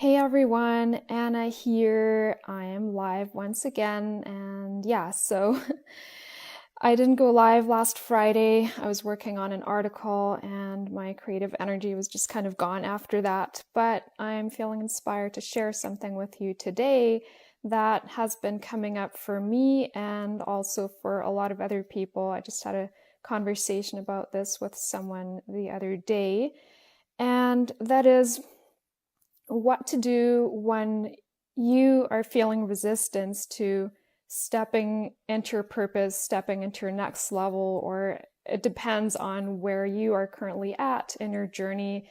Hey everyone, Anna here. I am live once again. And yeah, so I didn't go live last Friday. I was working on an article and my creative energy was just kind of gone after that. But I'm feeling inspired to share something with you today that has been coming up for me and also for a lot of other people. I just had a conversation about this with someone the other day, and that is what to do when you are feeling resistance to stepping into your purpose, stepping into your next level, or it depends on where you are currently at in your journey.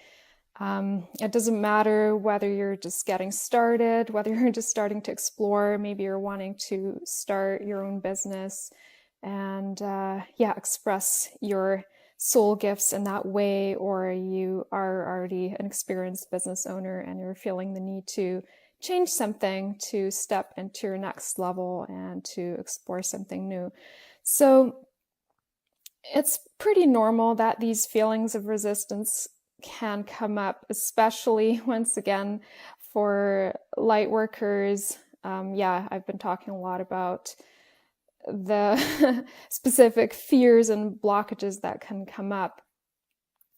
It doesn't matter whether you're just getting started, whether you're just starting to explore, maybe you're wanting to start your own business and express your soul gifts in that way, or you are already an experienced business owner and you're feeling the need to change something to step into your next level and to explore something new. So it's pretty normal that these feelings of resistance can come up, especially once again for light workers. I've been talking a lot about the specific fears and blockages that can come up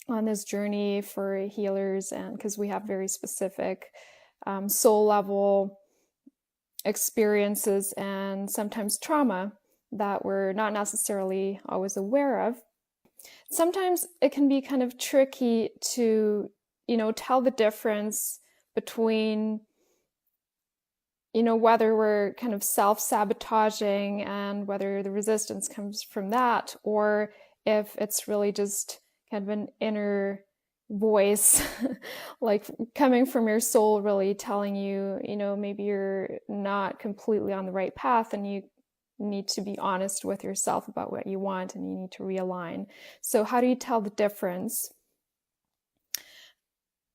on this journey for healers, and because we have very specific soul level experiences and sometimes trauma that we're not necessarily always aware of. Sometimes it can be kind of tricky to, tell the difference between whether we're kind of self-sabotaging and whether the resistance comes from that, or if it's really just kind of an inner voice, like coming from your soul, really telling you, maybe you're not completely on the right path and you need to be honest with yourself about what you want and you need to realign. So how do you tell the difference?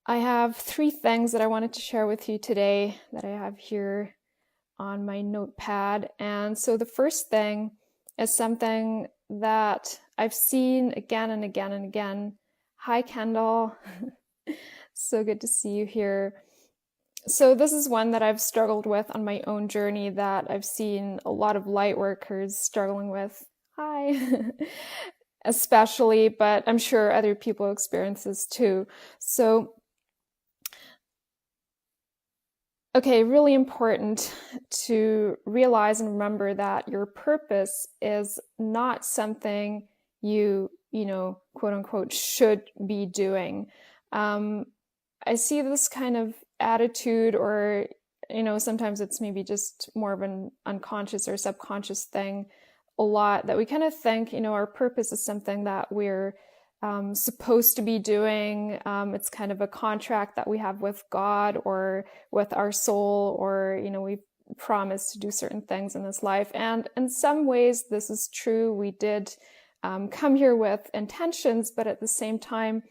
I have 3 things that I wanted to share with you today that I have here on my notepad. And so the first thing is something that I've seen again and again and again. Hi, Kendall. So good to see you here. So this is one that I've struggled with on my own journey that I've seen a lot of light workers struggling with. Hi. Especially, but I'm sure other people experience this too. So okay, really important to realize and remember that your purpose is not something you quote unquote, should be doing. I see this kind of attitude, or, sometimes it's maybe just more of an unconscious or subconscious thing a lot, that we kind of think, our purpose is something that we're supposed to be doing. It's kind of a contract that we have with God or with our soul, or, we've promised to do certain things in this life. And in some ways, this is true. We did come here with intentions, but at the same time,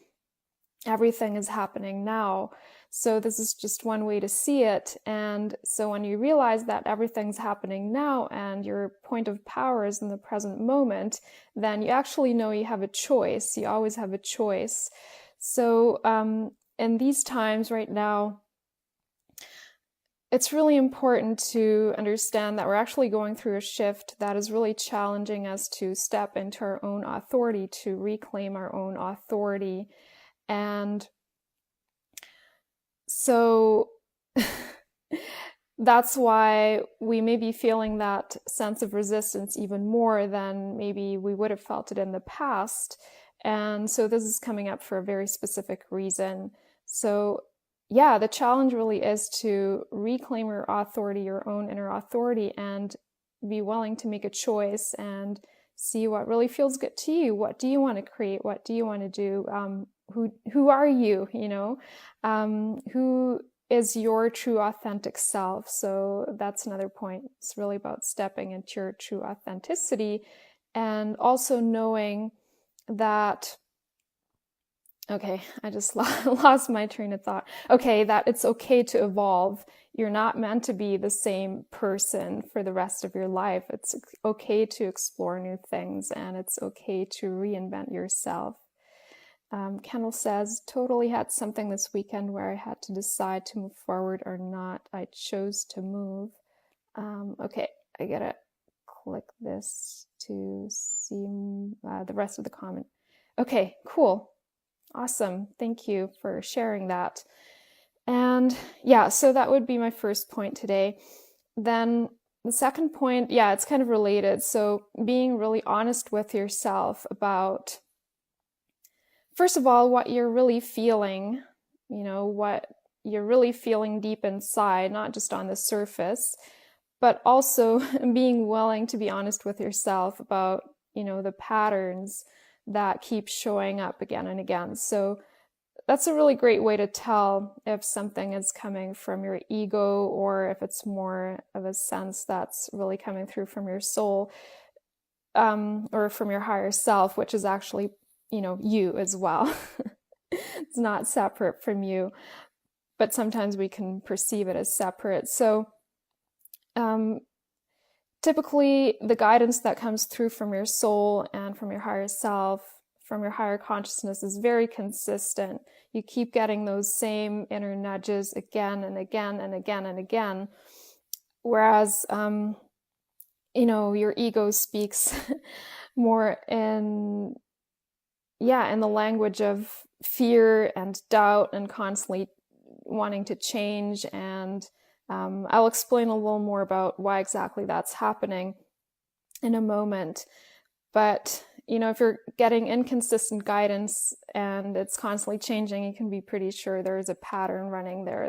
everything is happening now. So this is just one way to see it. And so when you realize that everything's happening now and your point of power is in the present moment, then you actually know you have a choice. You always have a choice. So in these times right now, it's really important to understand that we're actually going through a shift that is really challenging us to step into our own authority, to reclaim our own authority. And so that's why we may be feeling that sense of resistance even more than maybe we would have felt it in the past. And so this is coming up for a very specific reason. So yeah, the challenge really is to reclaim your authority, your own inner authority, and be willing to make a choice and see what really feels good to you. What do you want to create? What do you want to do? Who are you? Who is your true authentic self? So that's another point. It's really about stepping into your true authenticity, and also knowing that, okay, I just lost my train of thought. Okay, that it's okay to evolve. You're not meant to be the same person for the rest of your life. It's okay to explore new things, and it's okay to reinvent yourself. Kendall says, totally had something this weekend where I had to decide to move forward or not. I chose to move. Okay, I gotta click this to see the rest of the comment. Okay, cool. Awesome. Thank you for sharing that. And yeah, so that would be my first point today. Then the second point, yeah, it's kind of related. So being really honest with yourself about, first of all, what you're really feeling, what you're really feeling deep inside, not just on the surface, but also being willing to be honest with yourself about, the patterns that keep showing up again and again. So that's a really great way to tell if something is coming from your ego or if it's more of a sense that's really coming through from your soul, or from your higher self, which is actually, you as well. It's not separate from you, but sometimes we can perceive it as separate. So typically the guidance that comes through from your soul and from your higher self, from your higher consciousness, is very consistent. You keep getting those same inner nudges again and again and again and again. Whereas, your ego speaks more in the language of fear and doubt and constantly wanting to change. And I'll explain a little more about why exactly that's happening in a moment. But, if you're getting inconsistent guidance and it's constantly changing, you can be pretty sure there's a pattern running there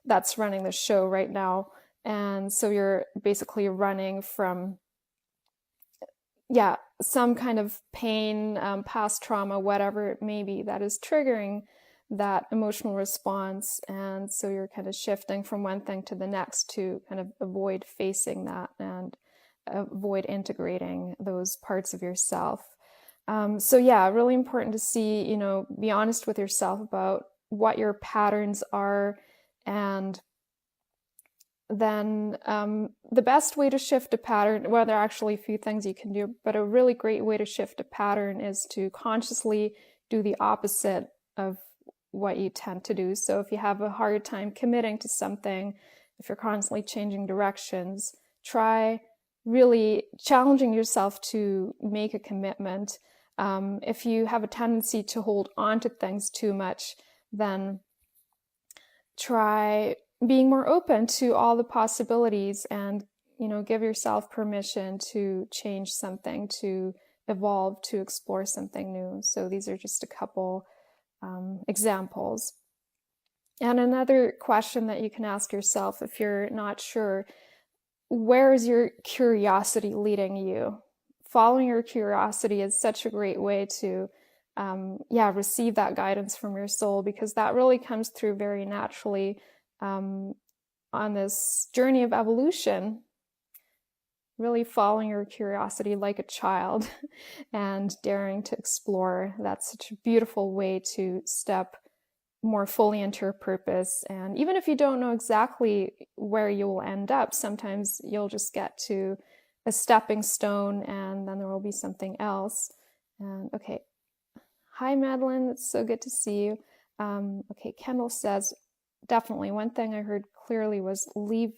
that's running the show right now. And so you're basically running from, some kind of pain, past trauma, whatever it may be, that is triggering that emotional response. And so you're kind of shifting from one thing to the next to kind of avoid facing that and avoid integrating those parts of yourself. So really important to see, be honest with yourself about what your patterns are. And then the best way to shift a pattern, well, there are actually a few things you can do, but a really great way to shift a pattern is to consciously do the opposite of what you tend to do. So if you have a hard time committing to something, if you're constantly changing directions, try really challenging yourself to make a commitment. If you have a tendency to hold on to things too much, then try being more open to all the possibilities and, give yourself permission to change something, to evolve, to explore something new. So these are just a couple examples. And another question that you can ask yourself if you're not sure, where is your curiosity leading you? Following your curiosity is such a great way to receive that guidance from your soul, because that really comes through very naturally on this journey of evolution, really following your curiosity like a child and daring to explore. That's such a beautiful way to step more fully into your purpose. And even if you don't know exactly where you will end up, sometimes you'll just get to a stepping stone and then there will be something else. And okay. Hi, Madeline. It's so good to see you. Okay, Kendall says, definitely. One thing I heard clearly was leave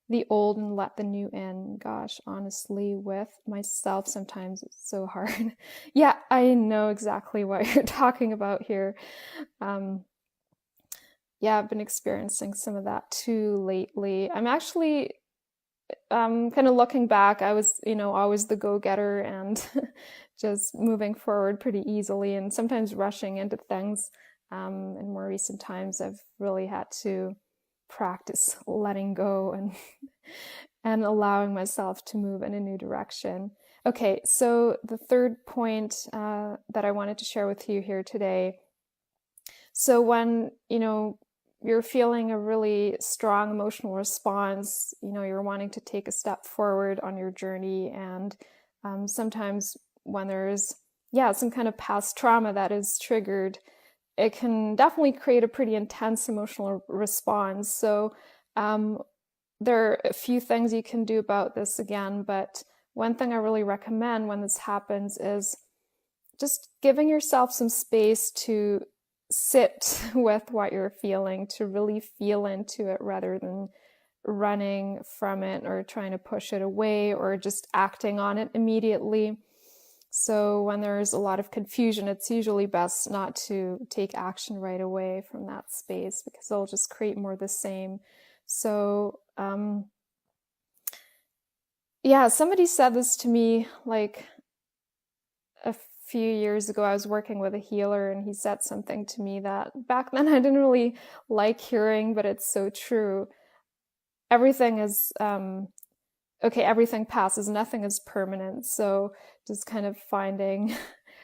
the old and let the new in. Gosh, honestly, with myself, sometimes it's so hard. Yeah, I know exactly what you're talking about here. I've been experiencing some of that too lately. I'm actually kind of looking back. I was, always the go-getter and just moving forward pretty easily and sometimes rushing into things. In more recent times, I've really had to practice letting go and and allowing myself to move in a new direction. Okay, so the third point that I wanted to share with you here today. So when, you're feeling a really strong emotional response, you're wanting to take a step forward on your journey. And sometimes when there's, some kind of past trauma that is triggered, it can definitely create a pretty intense emotional response. So there are a few things you can do about this again, but one thing I really recommend when this happens is just giving yourself some space to sit with what you're feeling, to really feel into it rather than running from it or trying to push it away or just acting on it immediately. So when there's a lot of confusion, it's usually best not to take action right away from that space because it'll just create more of the same. So, yeah, somebody said this to me like a few years ago. I was working with a healer and he said something to me that back then I didn't really like hearing, but it's so true. Everything is, okay, everything passes, nothing is permanent. So just kind of finding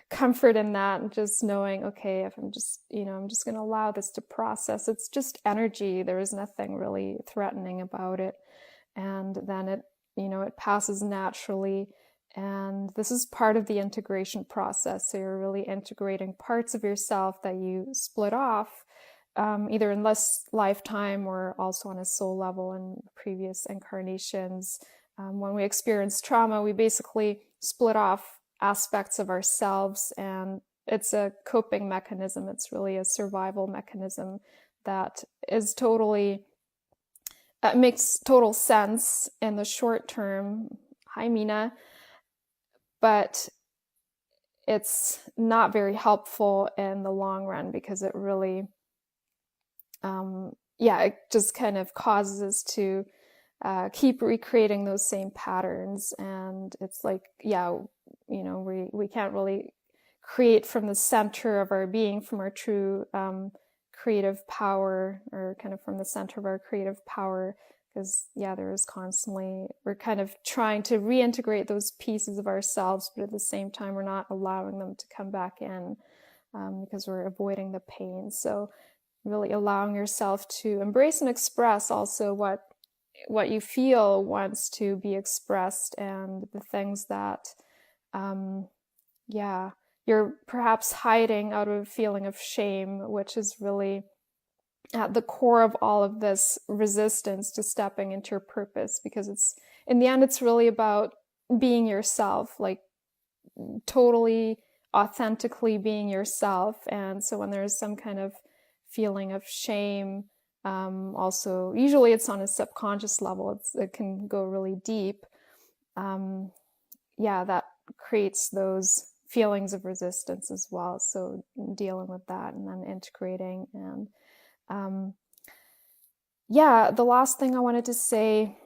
comfort in that and just knowing, okay, if I'm just, I'm just going to allow this to process. It's just energy. There is nothing really threatening about it. And then it passes naturally. And this is part of the integration process. So you're really integrating parts of yourself that you split off, either in this lifetime or also on a soul level in previous incarnations. When we experience trauma, we basically split off aspects of ourselves, and it's a coping mechanism. It's really a survival mechanism that is totally makes total sense in the short term. Hi, Mina. But it's not very helpful in the long run because it really, it just kind of causes us to keep recreating those same patterns. And it's like, we can't really create from the center of our being, from our true creative power, or kind of from the center of our creative power, because there is constantly, we're kind of trying to reintegrate those pieces of ourselves, but at the same time we're not allowing them to come back in, because we're avoiding the pain. So really allowing yourself to embrace and express also what you feel wants to be expressed, and the things that you're perhaps hiding out of a feeling of shame, which is really at the core of all of this resistance to stepping into your purpose, because it's, in the end, it's really about being yourself, like totally authentically being yourself. And so when there's some kind of feeling of shame, also usually it's on a subconscious level, it can go really deep. That creates those feelings of resistance as well. So dealing with that and then integrating. And the last thing I wanted to say,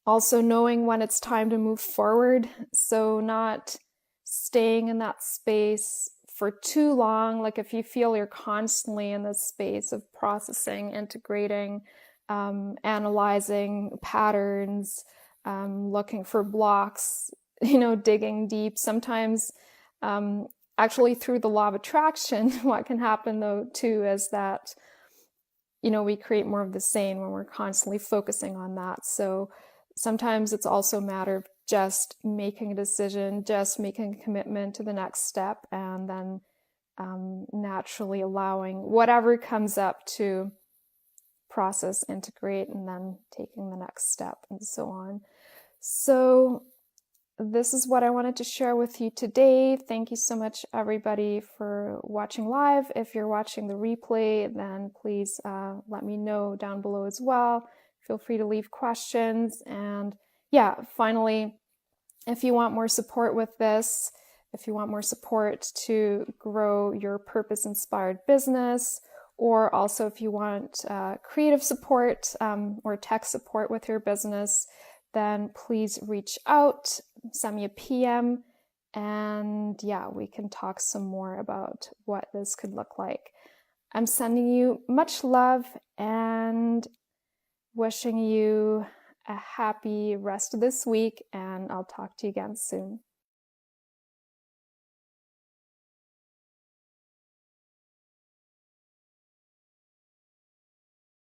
also knowing when it's time to move forward. So not staying in that space for too long. Like if you feel you're constantly in this space of processing, integrating, analyzing patterns, looking for blocks, digging deep. Sometimes, actually through the law of attraction, what can happen though too is that, we create more of the same when we're constantly focusing on that. So sometimes it's also a matter of just making a decision, just making a commitment to the next step, and then naturally allowing whatever comes up to process, integrate, and then taking the next step, and so on. So this is what I wanted to share with you today. Thank you so much, everybody, for watching live. If you're watching the replay, then please let me know down below as well. Feel free to leave questions. And finally, if you want more support with this, if you want more support to grow your purpose-inspired business, or also if you want creative support or tech support with your business, then please reach out, send me a PM, and we can talk some more about what this could look like. I'm sending you much love and wishing you a happy rest of this week, and I'll talk to you again soon.